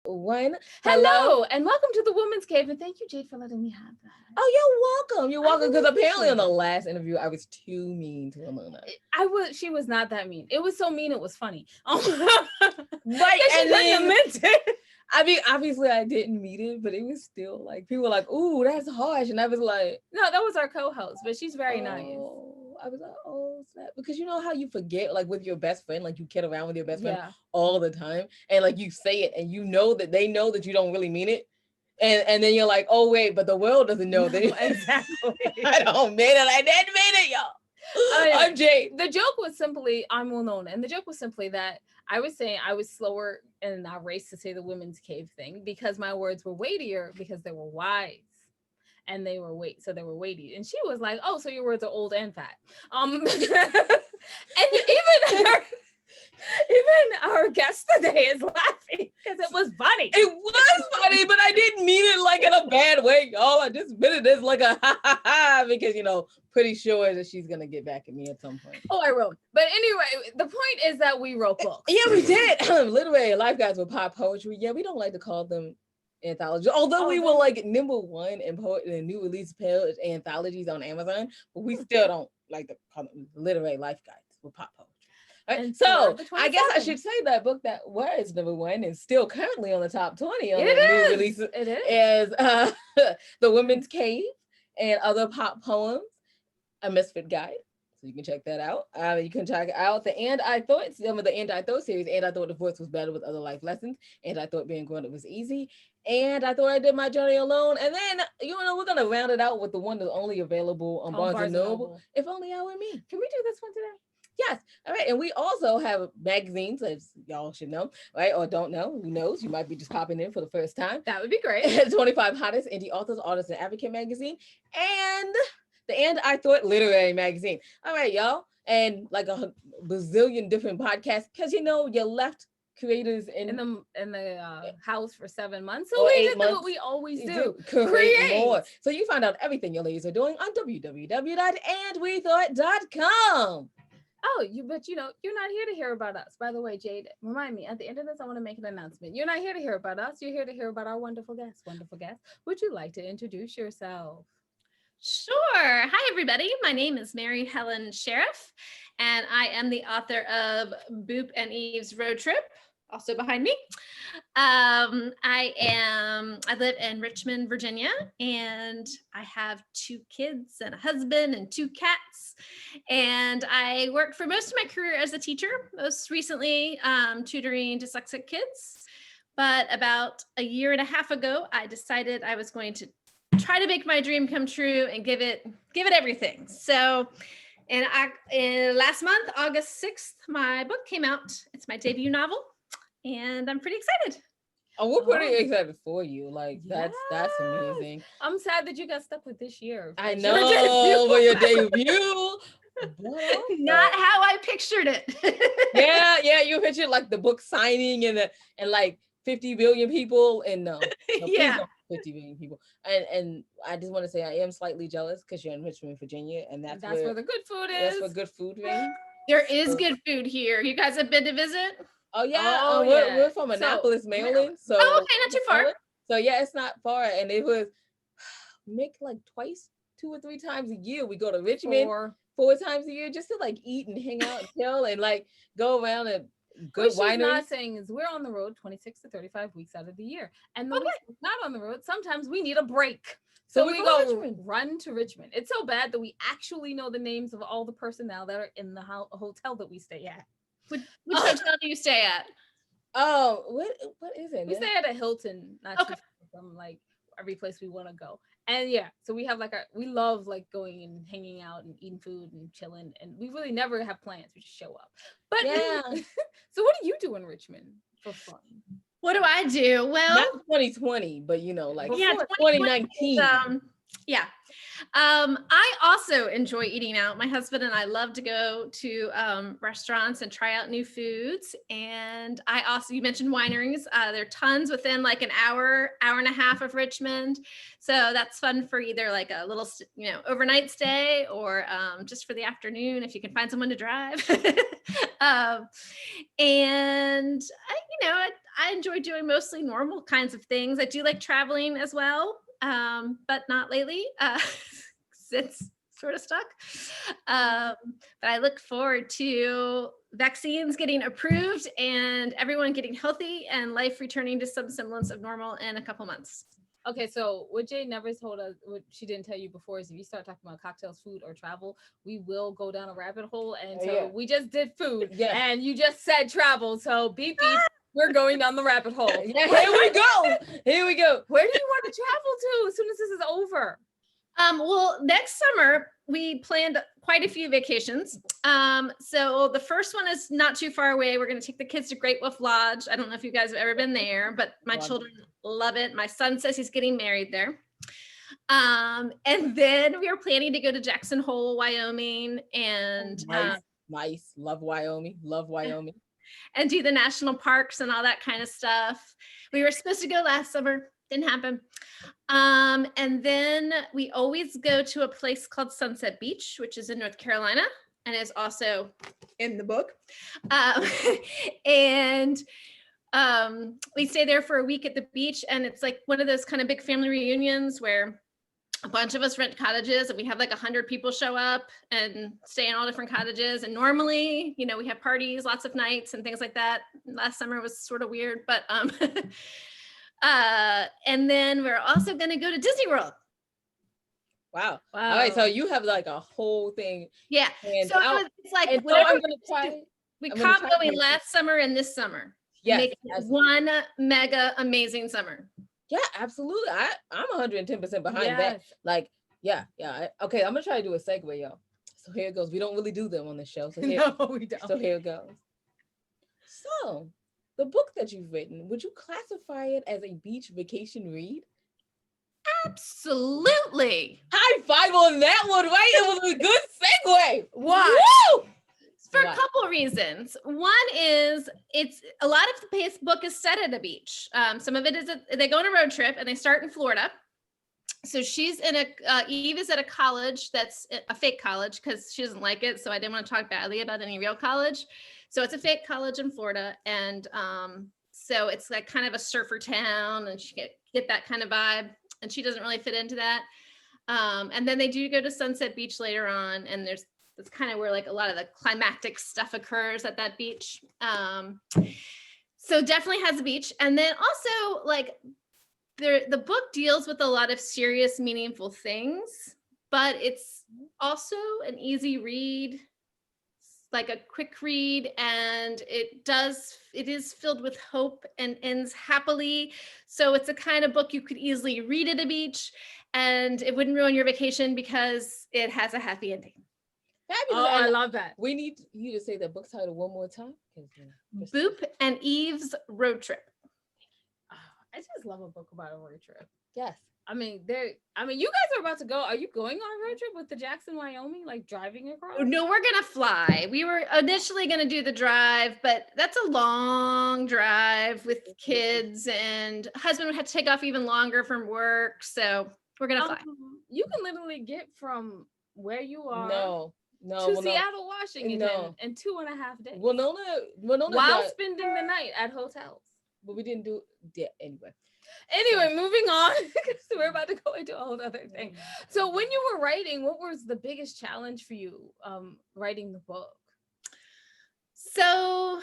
One. Hello. Hello, and welcome to the Woman's Cave, and thank you, Jade, for letting me have that. Oh, you're welcome. You're I welcome. really Because apparently appreciate on the it. last interview, I was too mean to Ramona. She was not that mean. It was so mean, it was funny. Oh, Right. she And couldn't have then, meant it. I mean, obviously I didn't mean it, but it was still like, people were like, ooh, that's harsh. And I was like, No, that was our co-host, but she's very nice. I was like, oh, snap. Because you know how you forget, like with your best friend, like you kid around with your best friend Yeah. all the time. And like you say it and you know that they know that you don't really mean it. And then you're like, oh, wait, but the world doesn't know that. Exactly. I don't mean it. I didn't mean it, y'all. I'm Jade. The joke was simply, I'm well known, and the joke was simply that I was saying I was slower in our race to say the women's cave thing because my words were weightier because they were wise. And they were they were weighty. And she was like, "Oh, so your words are old and fat." And even our guest today is laughing because it was funny. It was funny, but I didn't mean it like in a bad way, y'all. I just meant it as like a ha ha ha because pretty sure that she's gonna get back at me at some point. Oh, I wrote. But anyway, the point is that we wrote books. Yeah, we did. Literary life guys with pop poetry. Yeah, we don't like to call them anthologies. Although we were like #1 in new release anthologies on Amazon, but we still don't like to call them literary life guides with pop poetry. Right? So I guess I should say that book that was #1 and still currently on the top 20 on the new releases is The Women's Cave and Other Pop Poems, a Misfit Guide. So you can check that out. You can check out the And I Thought, some of the And I Thought series. And I Thought Divorce Was Better with Other Life Lessons. And I Thought Being Grown Up Was Easy. And I Thought I Did My Journey Alone. And then, we're going to round it out with the one that's only available on Barnes and Noble. If Only I Were Me. Can we do this one today? Yes. All right. And we also have magazines, as y'all should know, right? Or don't know. Who knows? You might be just popping in for the first time. That would be great. 25 Hottest Indie Authors, Artists, and Advocate magazine. And the And I Thought Literary magazine. All right, y'all. And like a bazillion different podcasts. Because, you left creators in the house for 7 months. So we did what we always do. Create more. So you find out everything your ladies are doing on www.andwethought.com. Oh, but you're not here to hear about us. By the way, Jade, remind me, at the end of this, I want to make an announcement. You're not here to hear about us. You're here to hear about our wonderful guests. Wonderful guests. Would you like to introduce yourself? Sure. Hi, everybody. My name is Mary Helen Sherrif, and I am the author of Boop and Eve's Road Trip, also behind me. I live in Richmond, Virginia, and I have 2 kids and a husband and 2 cats. And I worked for most of my career as a teacher, most recently tutoring dyslexic kids. But about a year and a half ago, I decided I was going to try to make my dream come true and give it everything. So, and last month, August 6th, my book came out. It's my debut novel, and I'm pretty excited. Oh, we're pretty excited for you. Like that's amazing. I'm sad that you got stuck with this year. I know for your debut. Not how I pictured it. yeah, you pictured like the book signing and like 50 billion people and no yeah. 50 billion people. And I just want to say I am slightly jealous because you're in Richmond, Virginia, and that's where the good food is. That's where good food is. There is good food here. You guys have been to visit? Oh yeah. We're from Annapolis, Maryland. So okay, not too far. So yeah, it's not far. And it was make like 2 or 3 times a year. We go to Richmond 4 times a year just to like eat and hang out and chill and like go around and good wineries. What she's not saying is we're on the road 26 to 35 weeks out of the year. And the weeks we're not on the road, sometimes we need a break. So we go run to Richmond. It's so bad that we actually know the names of all the personnel that are in the hotel that we stay at. Which hotel do you stay at? Oh, what is it? We stay at a Hilton, not too far from like every place we want to go. And yeah, so we have we love like going and hanging out and eating food and chilling, and we really never have plans. We just show up. But yeah. So what do you do in Richmond for fun? What do I do? Well, not 2020, but 2019. Yeah. I also enjoy eating out. My husband and I love to go to restaurants and try out new foods. And you mentioned wineries. There are tons within like an hour and a half of Richmond. So that's fun for either like a little, overnight stay or just for the afternoon if you can find someone to drive. And I enjoy doing mostly normal kinds of things. I do like traveling as well, but not lately. It's sort of stuck. But I look forward to vaccines getting approved and everyone getting healthy and life returning to some semblance of normal in a couple months. Okay, so what Jay never told us, what she didn't tell you before, is if you start talking about cocktails, food, or travel, we will go down a rabbit hole. And so we just did food, and you just said travel. So beep beep, we're going down the rabbit hole. Yeah, here we go. Here we go. Where do you want to travel to as soon as this is over? Well, next summer we planned quite a few vacations. So the first one is not too far away. We're going to take the kids to Great Wolf Lodge. I don't know if you guys have ever been there, but my children love it. My son says he's getting married there. And then we are planning to go to Jackson Hole, Wyoming, and nice. Love Wyoming. And do the national parks and all that kind of stuff. We were supposed to go last summer. Didn't happen. And then we always go to a place called Sunset Beach, which is in North Carolina and is also in the book. And we stay there for a week at the beach, and it's like one of those kind of big family reunions where a bunch of us rent cottages and we have like 100 people show up and stay in all different cottages. And normally, you know, we have parties, lots of nights and things like that. Last summer was sort of weird, but and then we're also going to go to Disney World. Wow. All right. So you have like a whole thing. Yeah. So it's like, I'm going to try. We caught going last summer and this summer. Yeah. Make it one mega amazing summer. Yeah, absolutely. I'm 110% behind that. Like, yeah. Okay. I'm going to try to do a segue, y'all. So here it goes. We don't really do them on this show. So no, we don't. So here it goes. So the book that you've written, would you classify it as a beach vacation read? Absolutely. High five on that one, right? It was a good segue. Why? Woo! For a couple of reasons. One is it's a lot of the book is set at a beach. Some of it is they go on a road trip and they start in Florida. So she's in Eve is at a college that's a fake college because she doesn't like it. So I didn't want to talk badly about any real college. So it's a fake college in Florida. And so it's like kind of a surfer town, and she get that kind of vibe. And she doesn't really fit into that. And then they do go to Sunset Beach later on. And that's kind of where like a lot of the climactic stuff occurs at that beach. So definitely has a beach. And then also like the book deals with a lot of serious, meaningful things, but it's also an easy read, like a quick read, and it is filled with hope and ends happily. So it's a kind of book you could easily read at a beach and it wouldn't ruin your vacation because it has a happy ending. Fabulous. Oh, I love that. We need you to say the book title one more time. Boop and Eve's Road Trip. Oh, I just love a book about a road trip. Yes. I mean, you guys are about to go. Are you going on a road trip with the Jackson, Wyoming, like driving across? No, we're going to fly. We were initially going to do the drive, but that's a long drive with kids, and husband would have to take off even longer from work. So we're going to fly. You can literally get from where you are to Seattle, Washington in 2.5 days. Winona while spending the night at hotels. But we didn't do anyway. Anyway, moving on, because we're about to go into a whole other thing. So when you were writing, what was the biggest challenge for you writing the book? So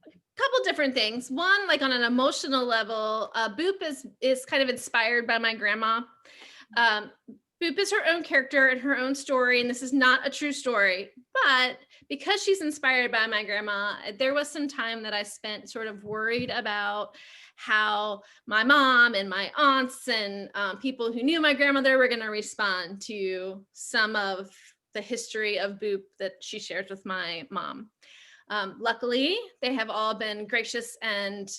a couple different things. One, like on an emotional level, Boop is kind of inspired by my grandma. Boop is her own character and her own story, and this is not a true story. But because she's inspired by my grandma, there was some time that I spent sort of worried about how my mom and my aunts and people who knew my grandmother were going to respond to some of the history of Boop that she shares with my mom. Luckily, they have all been gracious and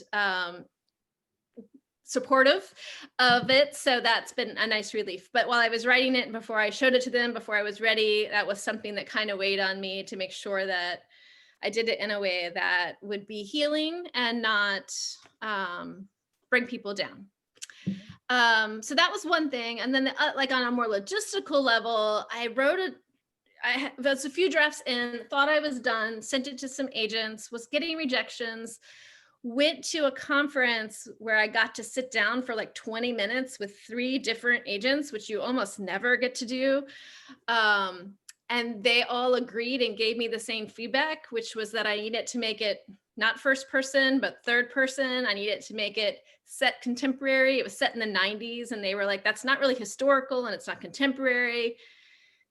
supportive of it. So that's been a nice relief. But while I was writing it, before I showed it to them, before I was ready, that was something that kind of weighed on me to make sure that I did it in a way that would be healing and not bring people down. So that was one thing. And then like on a more logistical level, I was a few drafts in, thought I was done, sent it to some agents, was getting rejections, went to a conference where I got to sit down for like 20 minutes with 3 different agents, which you almost never get to do. And they all agreed and gave me the same feedback, which was that I needed to make it not first person, but third person. I needed to make it set contemporary. It was set in the 90s, and they were like, that's not really historical and it's not contemporary.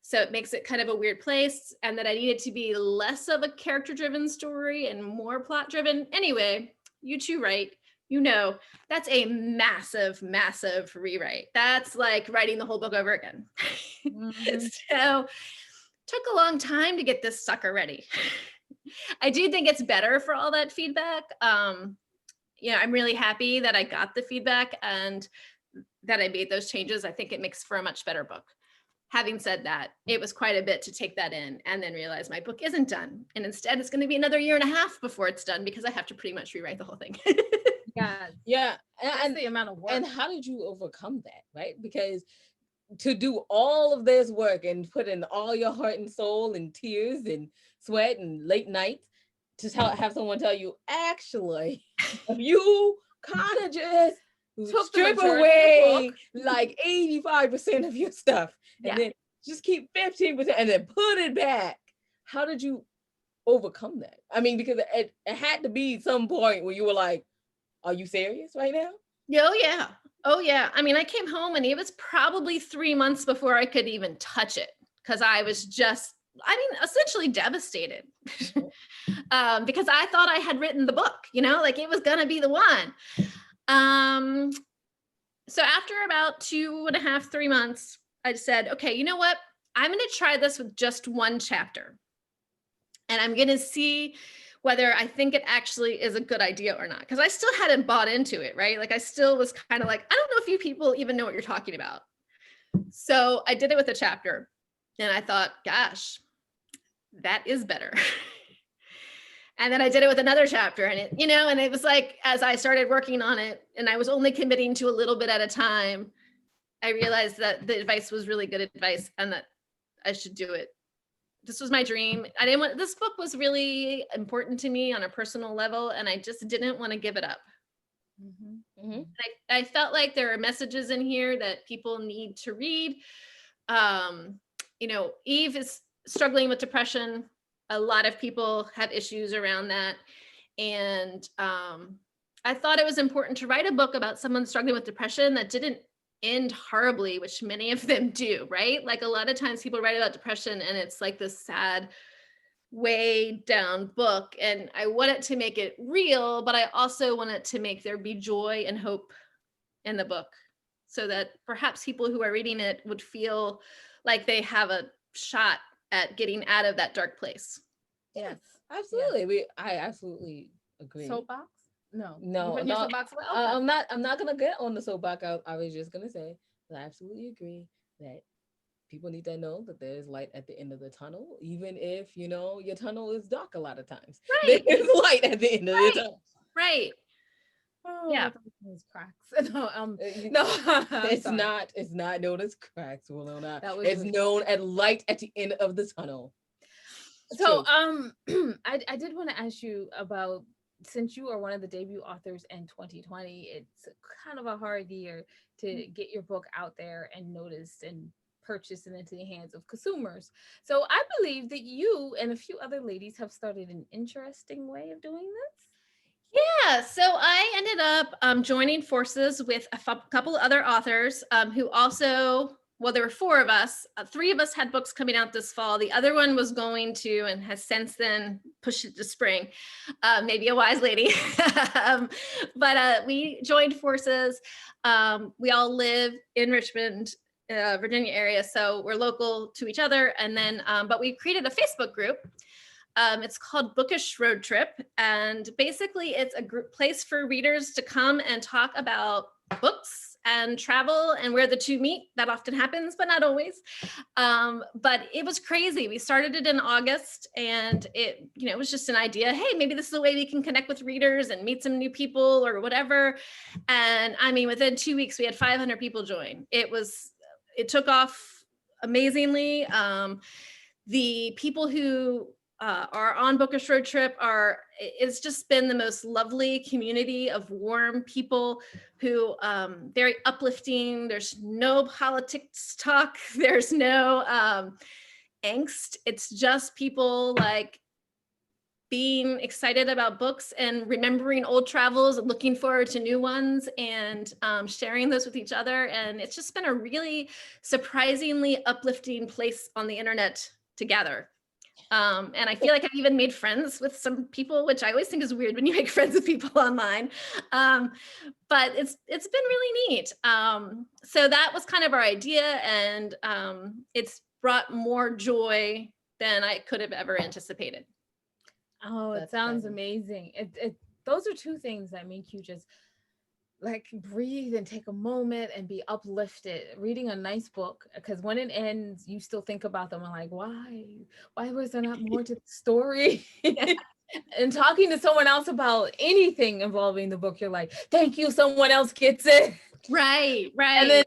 So it makes it kind of a weird place. And that I needed to be less of a character-driven story and more plot-driven. Anyway, you two write, you know, that's a massive, massive rewrite. That's like writing the whole book over again. So took a long time to get this sucker ready. I do think it's better for all that feedback. I'm really happy that I got the feedback and that I made those changes. I think it makes for a much better book. Having said that, it was quite a bit to take that in and then realize my book isn't done. And instead it's going to be another 1.5 years before it's done because I have to pretty much rewrite the whole thing. Yeah. And the amount of work. And how did you overcome that, right? Because to do all of this work and put in all your heart and soul and tears and sweat and late nights to have someone tell you, actually, you kind of just strip away like 85% of your stuff and then just keep 15% and then put it back. How did you overcome that? I mean, because it had to be some point where you were like, are you serious right now? Oh yeah. I mean, I came home and it was probably 3 months before I could even touch it because I was just, essentially devastated because I thought I had written the book, like it was going to be the one. So after about 2.5, 3 months, I said, okay, you know what? I'm going to try this with just one chapter. And I'm going to see whether I think it actually is a good idea or not. Because I still hadn't bought into it, right? Like I still was kind of like, I don't know if you people even know what you're talking about. So I did it with a chapter. And I thought, gosh, that is better. And then I did it with another chapter and and it was like, as I started working on it and I was only committing to a little bit at a time, I realized that the advice was really good advice and that I should do it. This was my dream. This book was really important to me on a personal level and I just didn't want to give it up. I felt like there are messages in here that people need to read. Eve is struggling with depression. A lot of people have issues around that. And I thought it was important to write a book about someone struggling with depression that didn't end horribly, which many of them do, right? Like a lot of times people write about depression and it's like this sad, way down book. And I wanted to make it real, but I also wanted to make there be joy and hope in the book so that perhaps people who are reading it would feel like they have a shot at getting out of that dark place. Yes, absolutely. Yeah. I absolutely agree. Soapbox? No. Soapbox? Okay. I'm not gonna get on the soapbox. I was just gonna say that I absolutely agree that people need to know that there's light at the end of the tunnel, even if your tunnel is dark a lot of times. Right. There's light at the end of the tunnel. Right. Oh, yeah. Those cracks. No, it's not known as cracks. Well, no, it's known as light at the end of the tunnel. So, I did want to ask you about, since you are one of the debut authors in 2020, it's kind of a hard year to get your book out there and noticed and purchased and into the hands of consumers. So I believe that you and a few other ladies have started an interesting way of doing this. Yeah, so I ended up joining forces with a couple other authors who also, well, there were 4 of us. 3 of us had books coming out this fall. The other one was going to and has since then pushed it to spring. Maybe a wise lady. But we joined forces. We all live in Richmond, Virginia area, so we're local to each other. And then, but we created a Facebook group. It's called Bookish Road Trip. And basically it's a place for readers to come and talk about books and travel and where the two meet. That often happens, but not always. But it was crazy. We started it in August and it was just an idea. Hey, maybe this is a way we can connect with readers and meet some new people or whatever. And I mean, within 2 weeks, we had 500 people join. It took off amazingly. The people who our On Bookish road trip it's just been the most lovely community of warm people who very uplifting. There's no politics talk. There's no angst. It's just people like being excited about books and remembering old travels, looking forward to new ones, and sharing those with each other. And it's just been a really surprisingly uplifting place on the internet to gather. And I feel like I've even made friends with some people, which I always think is weird when you make friends with people online. But it's been really neat. So that was kind of our idea, and it's brought more joy than I could have ever anticipated. Oh, it That's sounds fun. amazing. Those are two things that make you just like breathe and take a moment and be uplifted. Reading a nice book, because when it ends, you still think about them and like, why was there not more to the story? And talking to someone else about anything involving the book, you're like, thank you, someone else gets it. Right. And then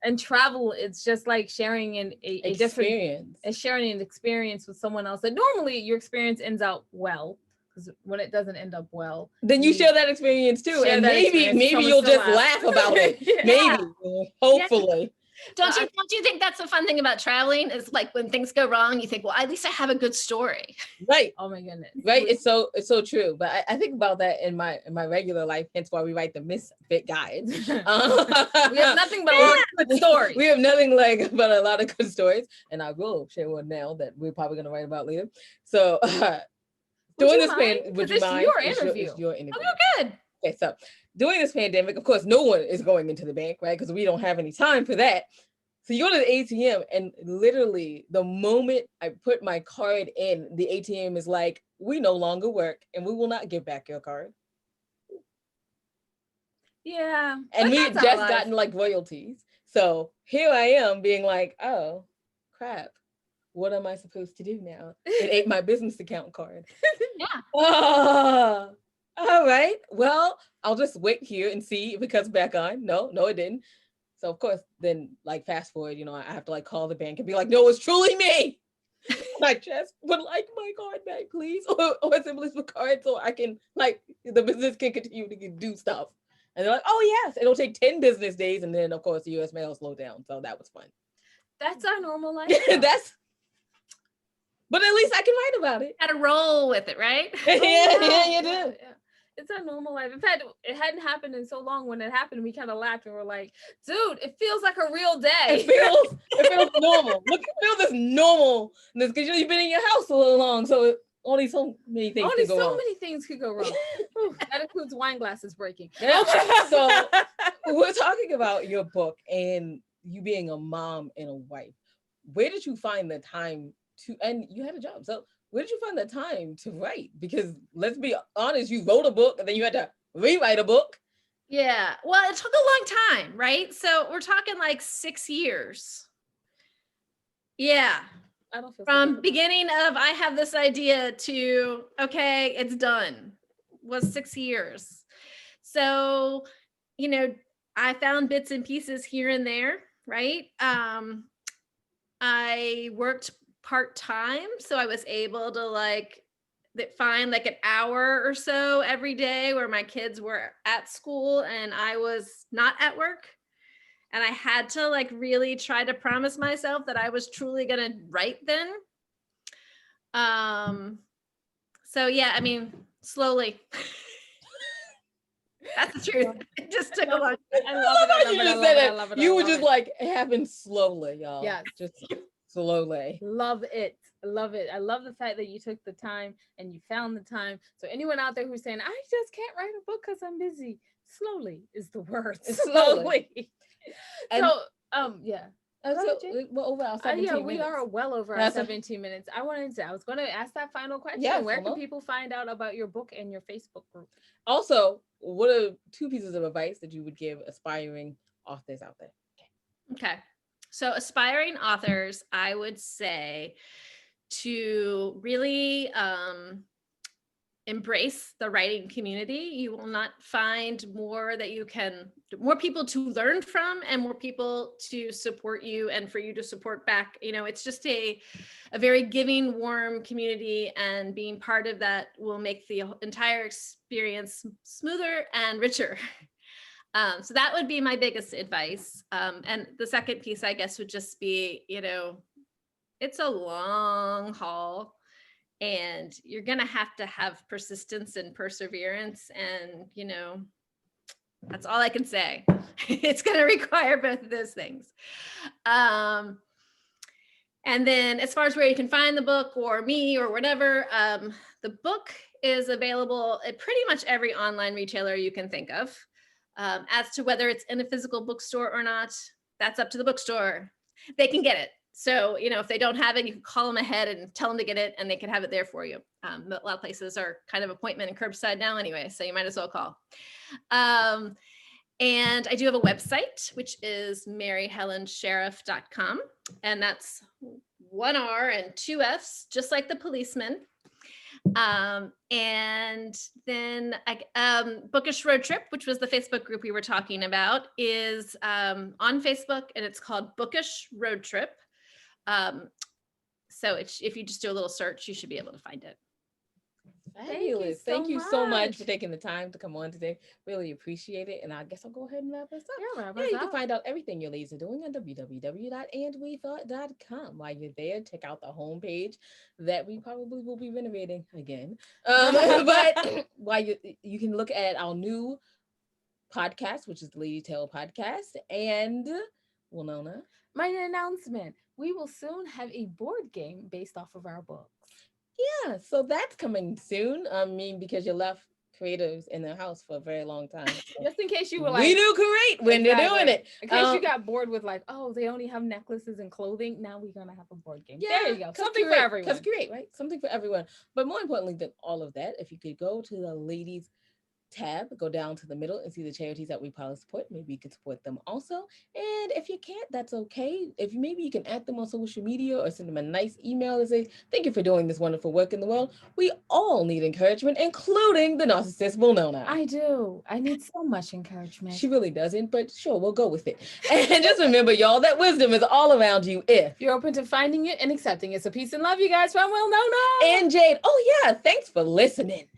and travel, it's just like sharing a different Experience. sharing an experience with someone else that normally your experience ends out well, because when it doesn't end up well, Then you share that experience too, share and that maybe experience. Someone you'll still just laugh about it. Yeah. Maybe, hopefully. Don't you think that's the fun thing about traveling is like when things go wrong, you think, well, at least I have a good story. Right. Oh my goodness. Right. It's so true. But I think about that in my regular life, hence why we write the misfit guides. We have nothing but a lot of good stories. We have nothing like but a lot of good stories. And I will share one now that we're probably gonna write about later. So during this pandemic, would you mind? Your interview. It's your interview. Oh, good. Okay, so during this pandemic, of course, no one is going into the bank, right? Because we don't have any time for that. So you go to the ATM, and literally the moment I put my card in, the ATM is like, we no longer work and we will not give back your card. Yeah. And we had just gotten like royalties. So here I am being like, oh, crap. What am I supposed to do now? It ate my business account card. Yeah. Oh, all right. Well, I'll just wait here and see if it comes back on. No, it didn't. So of course, then like fast forward, I have to like call the bank and be like, no, it's truly me. I just would like my card back, please, or simply the card so I can like the business can continue to do stuff. And they're like, oh yes, it'll take 10 business days, and then of course the U.S. mail slowed down, so that was fun. That's our normal life. But at least I can write about it. Got to roll with it, right? Yeah, you do. Yeah. It's our normal life. In fact, it hadn't happened in so long. When it happened, we kind of laughed and we're like, dude, it feels like a real day. It feels normal. Look, it feels this normal. Because you've been in your house a little long, so only so many things can go wrong. Many things could go wrong. That includes wine glasses breaking. Yeah. So we're talking about your book and you being a mom and a wife. Where did you find the time to, and you had a job, so where did you find the time to write? Because let's be honest, you wrote a book and then you had to rewrite a book. Yeah. Well, it took a long time, right? So we're talking like 6 years. Yeah. I don't feel from beginning of I have this idea to okay, it's done was 6 years. So, I found bits and pieces here and there, right? I worked part-time, so I was able to find like an hour or so every day where my kids were at school and I was not at work. And I had to really try to promise myself that I was truly going to write then. So yeah, slowly. That's the truth. It just took a long time. I love it. You were just like, it happened slowly, y'all. Yeah, just slowly. Love it. I love the fact that you took the time and you found the time. So anyone out there who's saying, I just can't write a book because I'm busy, slowly is the word. Slowly. Yeah. We're over our 17 minutes. We are well over our 17 minutes. I was going to ask that final question. Yes, where can people find out about your book and your Facebook group? Also, what are 2 pieces of advice that you would give aspiring authors out there? Okay. So aspiring authors, I would say to really embrace the writing community, you will not find more people to learn from and more people to support you and for you to support back. It's just a very giving, warm community, and being part of that will make the entire experience smoother and richer. So that would be my biggest advice. And the second piece, I guess, would just be, it's a long haul. And you're going to have persistence and perseverance. And, that's all I can say. It's going to require both of those things. And then as far as where you can find the book or me or whatever, the book is available at pretty much every online retailer you can think of. As to whether it's in a physical bookstore or not, that's up to the bookstore. They can get it. So, if they don't have it, you can call them ahead and tell them to get it, and they can have it there for you. A lot of places are kind of appointment and curbside now anyway, so you might as well call. And I do have a website, which is maryhelensherrif.com, and that's 1 R and 2 Fs, just like the policeman. And then Bookish Road Trip, which was the Facebook group we were talking about, is on Facebook, and it's called Bookish Road Trip. So if you just do a little search, you should be able to find it. Fabulous. Thank you so much for taking the time to come on today. Really appreciate it. And I guess I'll go ahead and wrap this up. You can find out everything your ladies are doing on www.andwethought.com. While you're there, check out the homepage that we probably will be renovating again. But while you can look at our new podcast, which is the Lady Tale podcast. And Winona, my announcement: we will soon have a board game based off of our books. Yeah, so that's coming soon. Because you left creatives in their house for a very long time. Just in case you were like, we do great when they're doing it. In case you got bored with like, oh, they only have necklaces and clothing. Now we're gonna have a board game. Yeah, there you go. Something for everyone. That's great, right? Something for everyone. But more importantly than all of that, if you could go to the ladies tab, go down to the middle and see the charities that we probably support. Maybe you can support them also. And if you can't, that's okay. If maybe you can add them on social media or send them a nice email and say, thank you for doing this wonderful work in the world. We all need encouragement, including the narcissist Winona. I do. I need so much encouragement. She really doesn't, but sure, we'll go with it. And just remember, y'all, that wisdom is all around you if you're open to finding it and accepting it. So peace and love, you guys, from Winona and Jade. Oh yeah, thanks for listening.